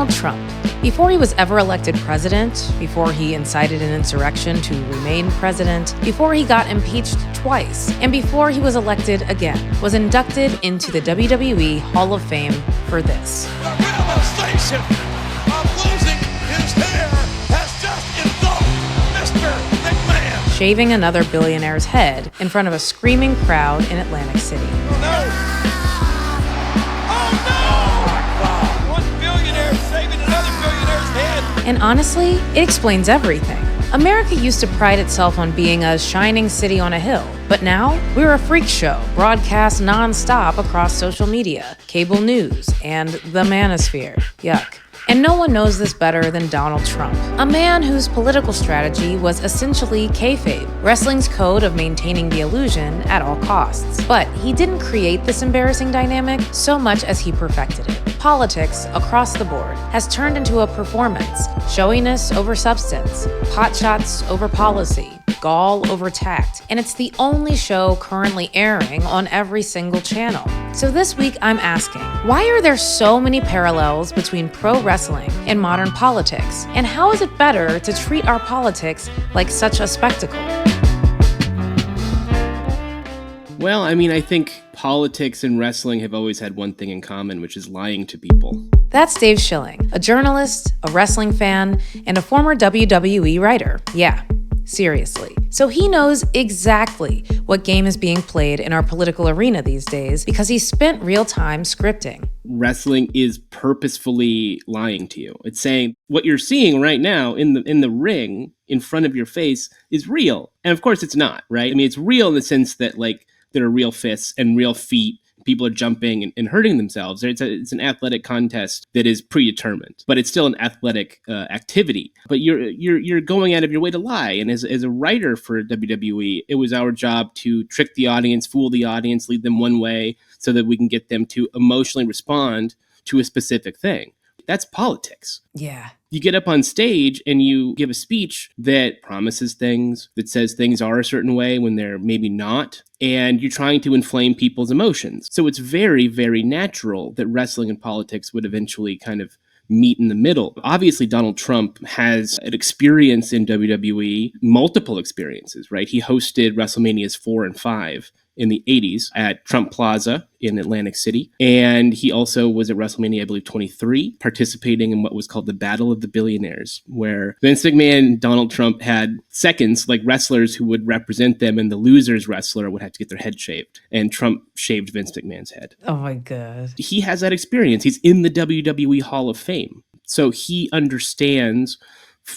Donald Trump. Before he was ever elected president, before he incited an insurrection to remain president, before he got impeached twice, and before he was elected again, was inducted into the WWE Hall of Fame for this. The realization of losing his hair has just engulfed Mr. McMahon. Shaving another billionaire's head in front of a screaming crowd in Atlantic City. Oh no! And honestly, it explains everything. America used to pride itself on being a shining city on a hill, but now we're a freak show, broadcast non-stop across social media, cable news, and the manosphere. Yuck. And no one knows this better than Donald Trump, a man whose political strategy was essentially Kayfabe, wrestling's code of maintaining the illusion at all costs. But he didn't create this embarrassing dynamic so much as he perfected it. Politics, across the board, has turned into a performance, showiness over substance, hotshots over policy, gall over tact, and it's the only show currently airing on every single channel. So this week I'm asking, why are there so many parallels between pro wrestling and modern politics? And how is it better to treat our politics like such a spectacle? Well, I mean, I think politics and wrestling have always had one thing in common, which is lying to people. That's Dave Schilling, a journalist, a wrestling fan, and a former WWE writer. Yeah, seriously. So he knows exactly what game is being played in our political arena these days because he spent real time scripting. Wrestling is purposefully lying to you. It's saying what you're seeing right now in the ring in front of your face is real. And of course it's not, right? I mean, it's real in the sense that like there are real fists and real feet. People are jumping and hurting themselves. It's an athletic contest that is predetermined, but it's still an athletic activity. But you're going out of your way to lie. And as a writer for WWE, it was our job to trick the audience, fool the audience, lead them one way so that we can get them to emotionally respond to a specific thing. That's politics. Yeah. You get up on stage and you give a speech that promises things, that says things are a certain way when they're maybe not, and you're trying to inflame people's emotions. So it's very, very natural that wrestling and politics would eventually kind of meet in the middle. Obviously, Donald Trump has an experience in WWE, multiple experiences, right? He hosted WrestleManias 4 and 5 in the 80s at Trump Plaza in Atlantic City. And he also was at WrestleMania, I believe, 23, participating in what was called the Battle of the Billionaires, where Vince McMahon and Donald Trump had seconds, like wrestlers who would represent them, and the loser's wrestler would have to get their head shaved. And Trump shaved Vince McMahon's head. Oh my God. He has that experience. He's in the WWE Hall of Fame. So he understands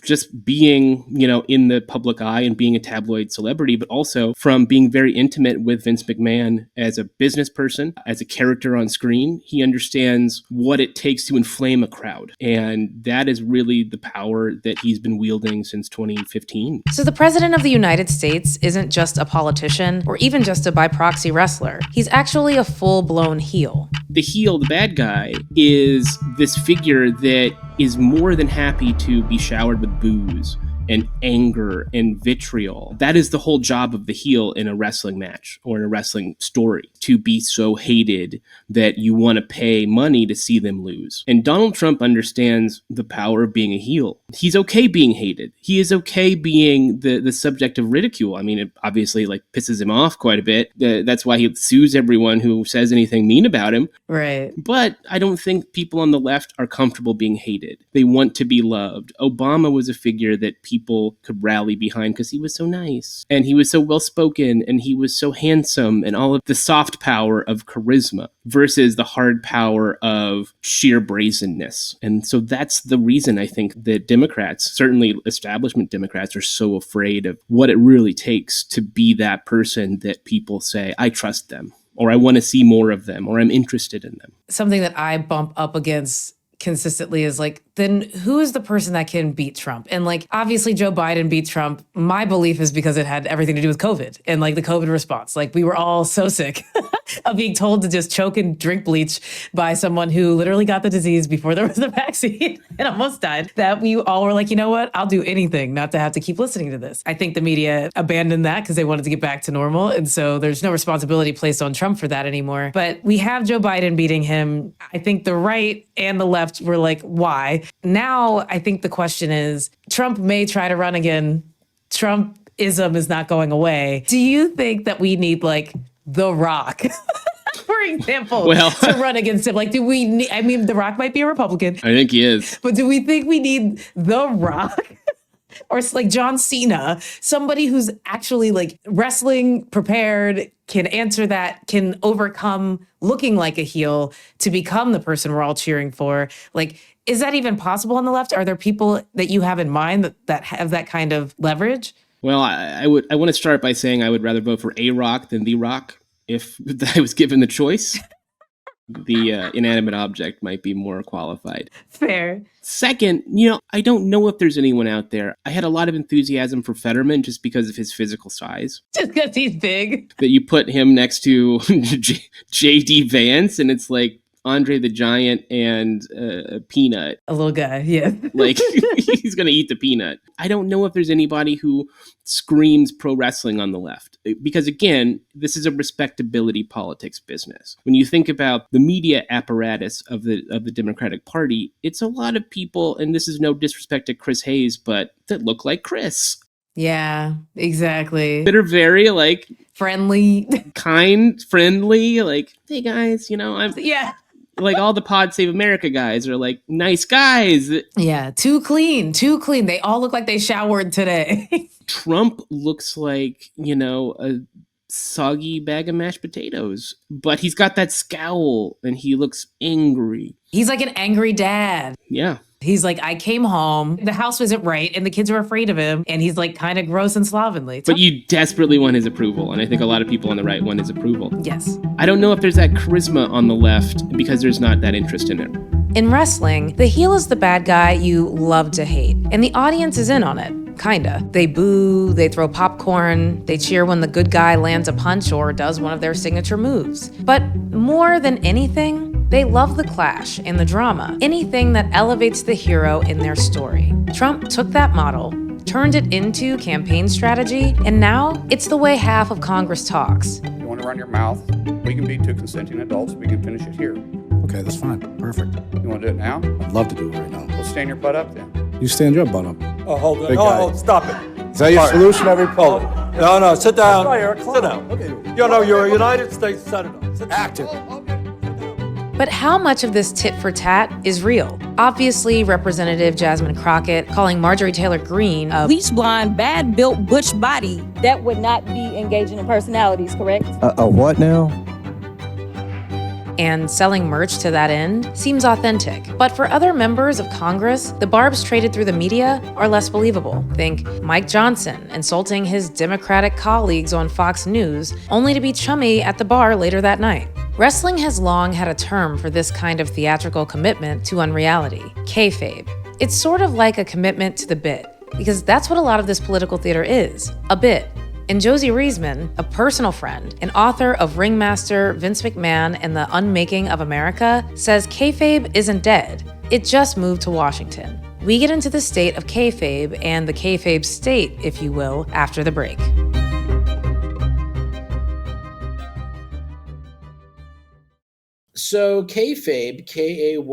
just being, in the public eye and being a tabloid celebrity, but also from being very intimate with Vince McMahon as a business person, as a character on screen. He understands what it takes to inflame a crowd. And that is really the power that he's been wielding since 2015. So the president of the United States isn't just a politician or even just a by proxy wrestler. He's actually a full-blown heel. The heel, the bad guy, is this figure that is more than happy to be showered with booze and anger and vitriol. That is the whole job of the heel in a wrestling match or in a wrestling story, to be so hated that you want to pay money to see them lose. And Donald Trump understands the power of being a heel. He's okay being hated. He is okay being the subject of ridicule. I mean, it obviously pisses him off quite a bit. That's why he sues everyone who says anything mean about him. Right. But I don't think people on the left are comfortable being hated. They want to be loved. Obama was a figure that people could rally behind because he was so nice and he was so well-spoken and he was so handsome and all of the soft power of charisma versus the hard power of sheer brazenness. And so that's the reason I think that Democrats, certainly establishment Democrats, are so afraid of what it really takes to be that person that people say, I trust them, or I want to see more of them, or I'm interested in them. Something that I bump up against consistently is then who is the person that can beat Trump? And obviously Joe Biden beat Trump. My belief is because it had everything to do with COVID and the COVID response. We were all so sick. of being told to just choke and drink bleach by someone who literally got the disease before there was a vaccine and almost died, that we all were like, you know what? I'll do anything not to have to keep listening to this. I think the media abandoned that because they wanted to get back to normal. And so there's no responsibility placed on Trump for that anymore. But we have Joe Biden beating him. I think the right and the left were like, why? Now, I think the question is, Trump may try to run again. Trumpism is not going away. Do you think that we need like The Rock, for example, to run against him? Like, do we need, I mean, The Rock might be a Republican. I think he is. But do we think we need The Rock? Or it's like John Cena, somebody who's actually like wrestling prepared, can answer that, can overcome looking like a heel to become the person we're all cheering for. Like, is that even possible on the left? Are there people that you have in mind that have that kind of leverage? Well, I want to start by saying I would rather vote for A Rock than The Rock if I was given the choice. The inanimate object might be more qualified. Fair. Second, I don't know if there's anyone out there. I had a lot of enthusiasm for Fetterman just because of his physical size. Just because he's big. That you put him next to J.D. Vance, and it's like Andre the Giant and a peanut. A little guy, yeah. Like, he's going to eat the peanut. I don't know if there's anybody who screams pro wrestling on the left. Because, again, this is a respectability politics business. When you think about the media apparatus of the Democratic Party, it's a lot of people, and this is no disrespect to Chris Hayes, but that look like Chris. Yeah, exactly. That are very, like... friendly. Kind, friendly, like, hey, guys, I'm... Yeah. Like all the Pod Save America guys are like nice guys. Yeah, too clean. They all look like they showered today. Trump looks like, a soggy bag of mashed potatoes, but he's got that scowl and he looks angry. He's like an angry dad. Yeah. He's like, I came home, the house wasn't right, and the kids were afraid of him, and he's like kind of gross and slovenly. But you desperately want his approval, and I think a lot of people on the right want his approval. Yes. I don't know if there's that charisma on the left because there's not that interest in it. In wrestling, the heel is the bad guy you love to hate, and the audience is in on it. Kinda. They boo, they throw popcorn, they cheer when the good guy lands a punch or does one of their signature moves. But more than anything, they love the clash and the drama, anything that elevates the hero in their story. Trump took that model, turned it into campaign strategy, and now it's the way half of Congress talks. You want to run your mouth? We can be two consenting adults. We can finish it here. Okay, that's fine. Perfect. You want to do it now? I'd love to do it right now. Well, stand your butt up then. You stand your butt up. Oh, hold on. Big Oh, guy. stop it. Is that your solution, everybody? No, sit down. You're a clown. Sit down. Okay. You're a United States Senator. Sit down. Active. But how much of this tit for tat is real? Obviously, Representative Jasmine Crockett calling Marjorie Taylor Greene a bleach blonde, bad built butch body that would not be engaging in personalities, correct? A what now? and selling merch to that end seems authentic. But for other members of Congress, the barbs traded through the media are less believable. Think Mike Johnson insulting his Democratic colleagues on Fox News, only to be chummy at the bar later that night. Wrestling has long had a term for this kind of theatrical commitment to unreality, Kayfabe. It's sort of like a commitment to the bit, because that's what a lot of this political theater is, a bit. And Josie Riesman, a personal friend and author of RingMaster, Vince McMahon, and the Unmaking of America, says Kayfabe isn't dead. It just moved to Washington. We get into the state of Kayfabe and the Kayfabe state, if you will, after the break. So Kayfabe, Kayfabe,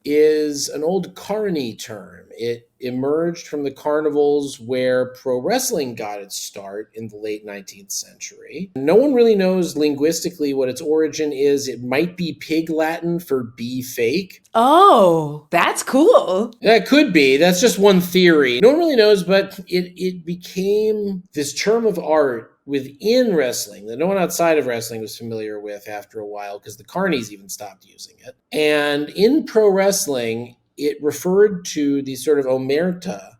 is an old carny term. It emerged from the carnivals where pro wrestling got its start in the late 19th century. No one really knows linguistically what its origin is. It might be Pig Latin for be fake. Oh, that's cool. That could be. That's just one theory. No one really knows, but it became this term of art within wrestling that no one outside of wrestling was familiar with after a while because the carnies even stopped using it. And in pro wrestling, it referred to the sort of omerta,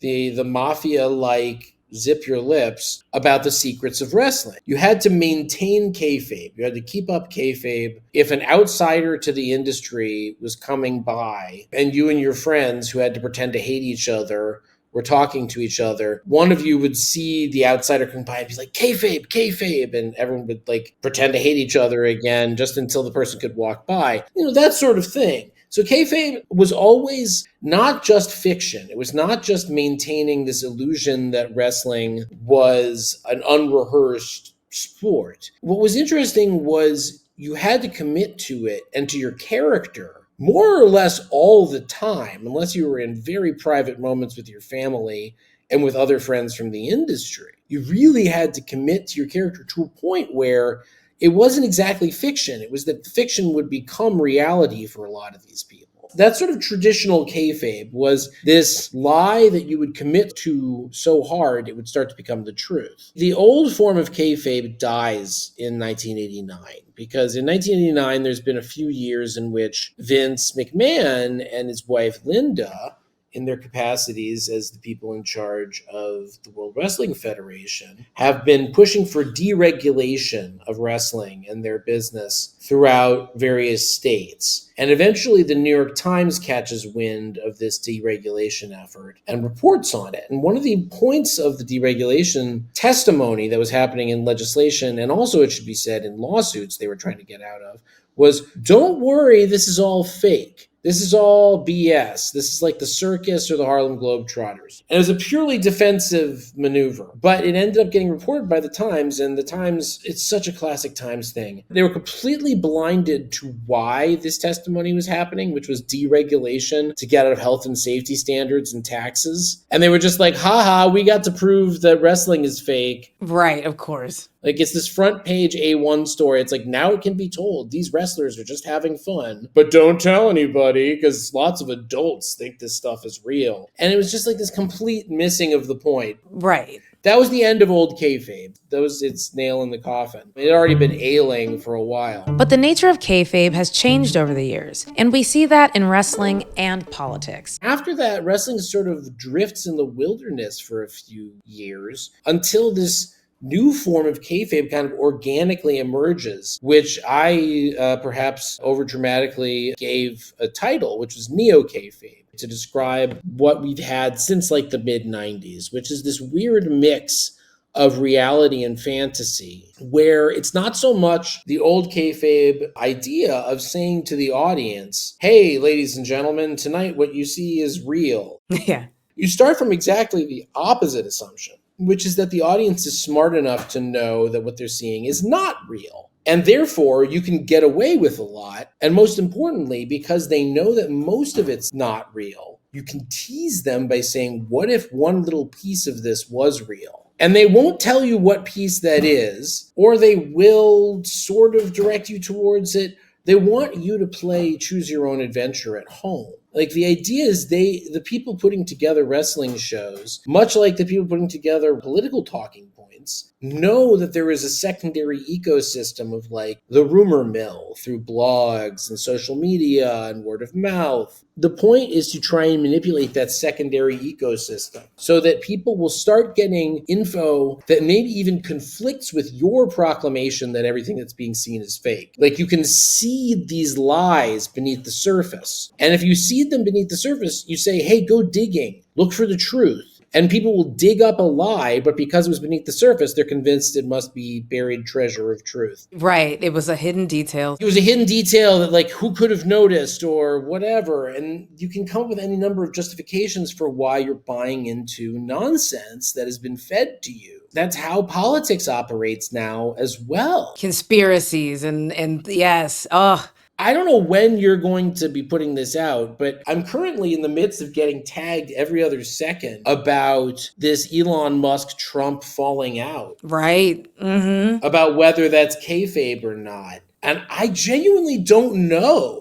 the mafia-like zip your lips about the secrets of wrestling. You had to maintain kayfabe. You had to keep up kayfabe. If an outsider to the industry was coming by and you and your friends who had to pretend to hate each other were talking to each other, one of you would see the outsider come by and be like, kayfabe, kayfabe, and everyone would like pretend to hate each other again just until the person could walk by. That sort of thing. So kayfabe was always not just fiction. It was not just maintaining this illusion that wrestling was an unrehearsed sport. What was interesting was you had to commit to it and to your character more or less all the time, unless you were in very private moments with your family and with other friends from the industry. You really had to commit to your character to a point where it wasn't exactly fiction. It was that fiction would become reality for a lot of these people. That sort of traditional kayfabe was this lie that you would commit to so hard it would start to become the truth. The old form of kayfabe dies in 1989 because in 1989 there's been a few years in which Vince McMahon and his wife Linda, in their capacities as the people in charge of the World Wrestling Federation, have been pushing for deregulation of wrestling and their business throughout various states. And eventually the New York Times catches wind of this deregulation effort and reports on it. And one of the points of the deregulation testimony that was happening in legislation, and also it should be said in lawsuits they were trying to get out of, was, don't worry, this is all fake. This is all BS. This is like the circus or the Harlem Globetrotters. And it was a purely defensive maneuver, but it ended up getting reported by the Times, and the Times, it's such a classic Times thing. They were completely blinded to why this testimony was happening, which was deregulation to get out of health and safety standards and taxes. And they were just like, haha, we got to prove that wrestling is fake. Right, of course. Like, it's this front page A1 story. It's like, now it can be told these wrestlers are just having fun, but don't tell anybody because lots of adults think this stuff is real. And it was just like this complete missing of the point. Right. That was the end of old kayfabe. That was its nail in the coffin. It had already been ailing for a while. But the nature of kayfabe has changed over the years, and we see that in wrestling and politics. After that, wrestling sort of drifts in the wilderness for a few years until this new form of kayfabe kind of organically emerges, which I perhaps overdramatically gave a title, which was neo-kayfabe, to describe what we've had since like the mid-90s, which is this weird mix of reality and fantasy, where it's not so much the old kayfabe idea of saying to the audience, hey, ladies and gentlemen, tonight what you see is real. Yeah. You start from exactly the opposite assumption, which is that the audience is smart enough to know that what they're seeing is not real. And therefore, you can get away with a lot. And most importantly, because they know that most of it's not real, you can tease them by saying, what if one little piece of this was real? And they won't tell you what piece that is, or they will sort of direct you towards it. They want you to play choose your own adventure at home. Like, the idea is the people putting together wrestling shows, much like the people putting together political talking points, know that there is a secondary ecosystem of like the rumor mill through blogs and social media and word of mouth. The point is to try and manipulate that secondary ecosystem so that people will start getting info that maybe even conflicts with your proclamation that everything that's being seen is fake. Like, you can seed these lies beneath the surface. And if you seed them beneath the surface, you say, hey, go digging, look for the truth. And people will dig up a lie, but because it was beneath the surface, they're convinced it must be buried treasure of truth. Right. It was a hidden detail. It was a hidden detail that, like, who could have noticed or whatever. And you can come up with any number of justifications for why you're buying into nonsense that has been fed to you. That's how politics operates now as well. Conspiracies and yes. Oh. I don't know when you're going to be putting this out, but I'm currently in the midst of getting tagged every other second about this Elon Musk Trump falling out. Right. Mm-hmm. About whether that's kayfabe or not. And I genuinely don't know.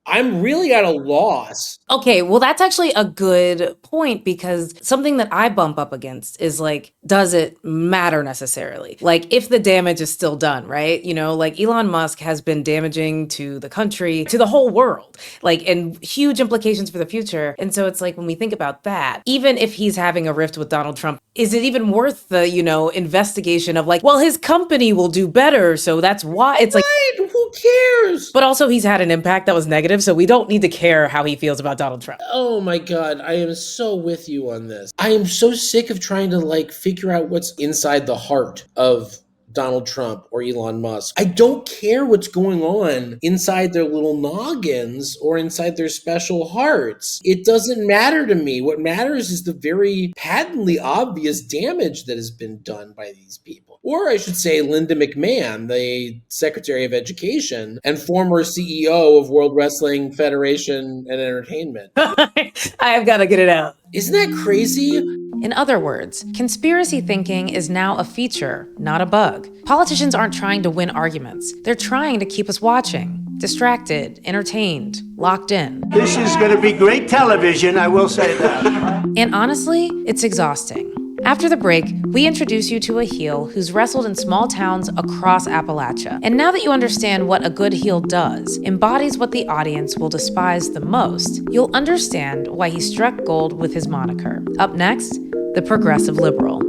I'm really at a loss. Okay, well, that's actually a good point, because something that I bump up against is like, does it matter necessarily? Like, if the damage is still done, right? You know, like Elon Musk has been damaging to the country, to the whole world, like, and huge implications for the future. And so it's like, when we think about that, even if he's having a rift with Donald Trump, is it even worth the, investigation of like, well, his company will do better, so that's why? It's like, right, who cares? But also, he's had an impact that was negative, so we don't need to care how he feels about Donald Trump. Oh my God, I am so with you on this. I am so sick of trying to figure out what's inside the heart of Donald Trump or Elon Musk. I don't care what's going on inside their little noggins or inside their special hearts. It doesn't matter to me. What matters is the very patently obvious damage that has been done by these people. Or I should say Linda McMahon, the Secretary of Education and former CEO of World Wrestling Federation and Entertainment. I have got to get it out. Isn't that crazy? In other words, conspiracy thinking is now a feature, not a bug. Politicians aren't trying to win arguments. They're trying to keep us watching, distracted, entertained, locked in. This is going to be great television, I will say that. And honestly, it's exhausting. After the break, we introduce you to a heel who's wrestled in small towns across Appalachia. And now that you understand what a good heel does, embodies what the audience will despise the most, you'll understand why he struck gold with his moniker. Up next, the progressive liberal.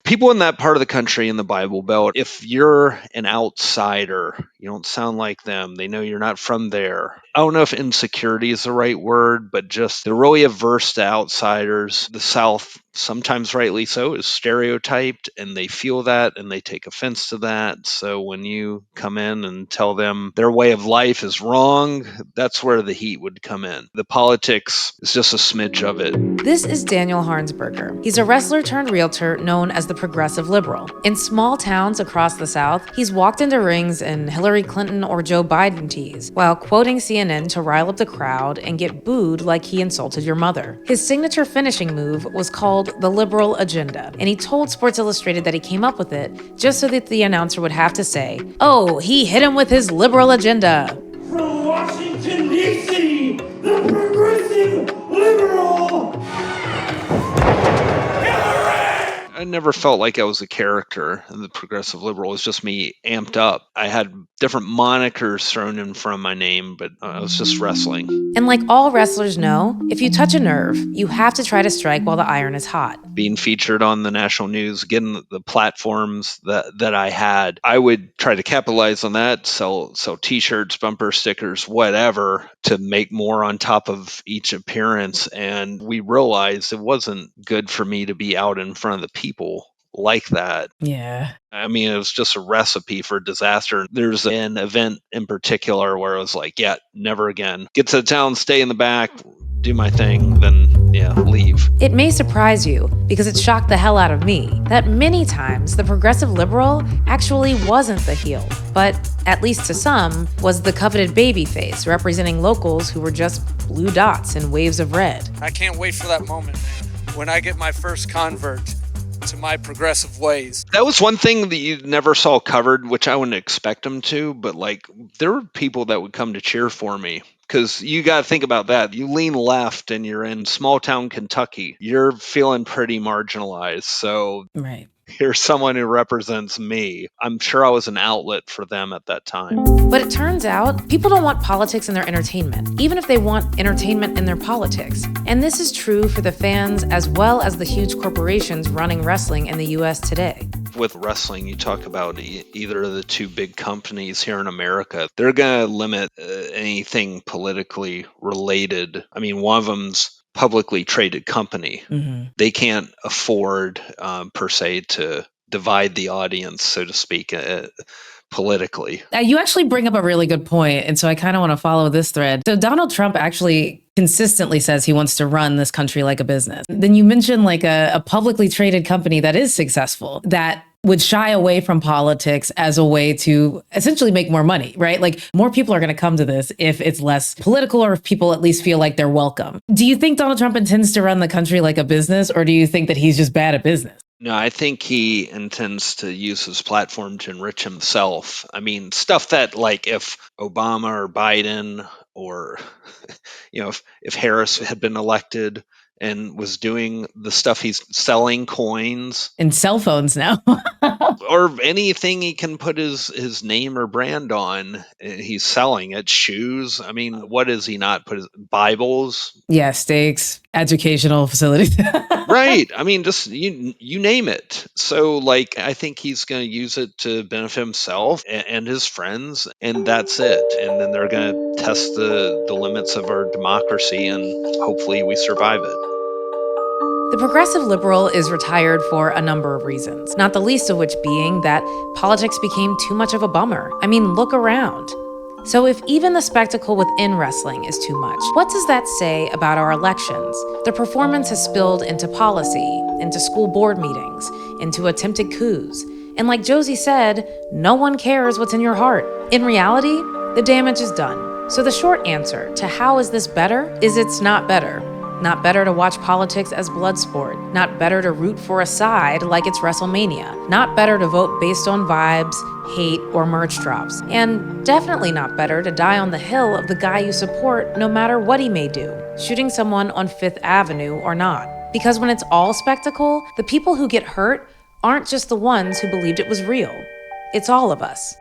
People in that part of the country in the Bible Belt, if you're an outsider, you don't sound like them, they know you're not from there. I don't know if insecurity is the right word, but just they're really averse to outsiders. The South, sometimes rightly so, is stereotyped, and they feel that and they take offense to that. So when you come in and tell them their way of life is wrong, that's where the heat would come in. The politics is just a smidge of it. This is Daniel Harnsberger. He's a wrestler turned realtor known as the progressive liberal. In small towns across the South, he's walked into rings in Hillary Clinton or Joe Biden tees while quoting CNN to rile up the crowd and get booed like he insulted your mother. His signature finishing move was called the liberal agenda, and he told Sports Illustrated that he came up with it just so that the announcer would have to say, "Oh, he hit him with his liberal agenda." From Washington, D.C., the progressive liberal. I never felt like I was a character in the progressive liberal. It was just me amped up. I had different monikers thrown in front of my name, but I was just wrestling. And like all wrestlers know, if you touch a nerve, you have to try to strike while the iron is hot. Being featured on the national news, getting the platforms that I had, I would try to capitalize on that, sell t-shirts, bumper stickers, whatever, to make more on top of each appearance. And we realized it wasn't good for me to be out in front of the people like that. Yeah. I mean, it was just a recipe for disaster. There's an event in particular where I was like, yeah, never again. Get to the town, stay in the back, do my thing, then, yeah, leave. It may surprise you, because it shocked the hell out of me, that many times the progressive liberal actually wasn't the heel, but, at least to some, was the coveted babyface representing locals who were just blue dots in waves of red. I can't wait for that moment, man, when I get my first convert to my progressive ways. That was one thing that you never saw covered, which I wouldn't expect them to, but there were people that would come to cheer for me. Because you got to think about that. You lean left and you're in small town Kentucky. You're feeling pretty marginalized. So Right. here's someone who represents me. I'm sure I was an outlet for them at that time. But it turns out, people don't want politics in their entertainment, even if they want entertainment in their politics. And this is true for the fans as well as the huge corporations running wrestling in the US today. With wrestling, you talk about either of the two big companies here in America. They're going to limit anything politically related. I mean, one of them's publicly traded company. Mm-hmm. They can't afford, per se, to divide the audience, so to speak, politically. You actually bring up a really good point, and so I kind of want to follow this thread. So Donald Trump actually consistently says he wants to run this country like a business. Then you mentioned like a publicly traded company that is successful, that would shy away from politics as a way to essentially make more money, right? Like more people are going to come to this if it's less political, or if people at least feel like they're welcome. Do you think Donald Trump intends to run the country like a business, or do you think that he's just bad at business? No, I think he intends to use his platform to enrich himself. I mean, stuff that like if Obama or Biden or, if Harris had been elected and was doing the stuff he's selling coins And cell phones now. or anything he can put his name or brand on, he's selling it. Shoes. I mean, what does he not put? Bibles. Yeah, steaks, educational facilities. Right. I mean, just you name it. So, like, I think he's going to use it to benefit himself and his friends, and that's it. And then they're going to test the limits of our democracy, and hopefully we survive it. The progressive liberal is retired for a number of reasons, not the least of which being that politics became too much of a bummer. I mean, look around. So if even the spectacle within wrestling is too much, what does that say about our elections? The performance has spilled into policy, into school board meetings, into attempted coups. And like Josie said, no one cares what's in your heart. In reality, the damage is done. So the short answer to how is this better is it's not better. Not better to watch politics as blood sport. Not better to root for a side like it's WrestleMania. Not better to vote based on vibes, hate, or merch drops. And definitely not better to die on the hill of the guy you support no matter what he may do, shooting someone on Fifth Avenue or not. Because when it's all spectacle, the people who get hurt aren't just the ones who believed it was real. It's all of us.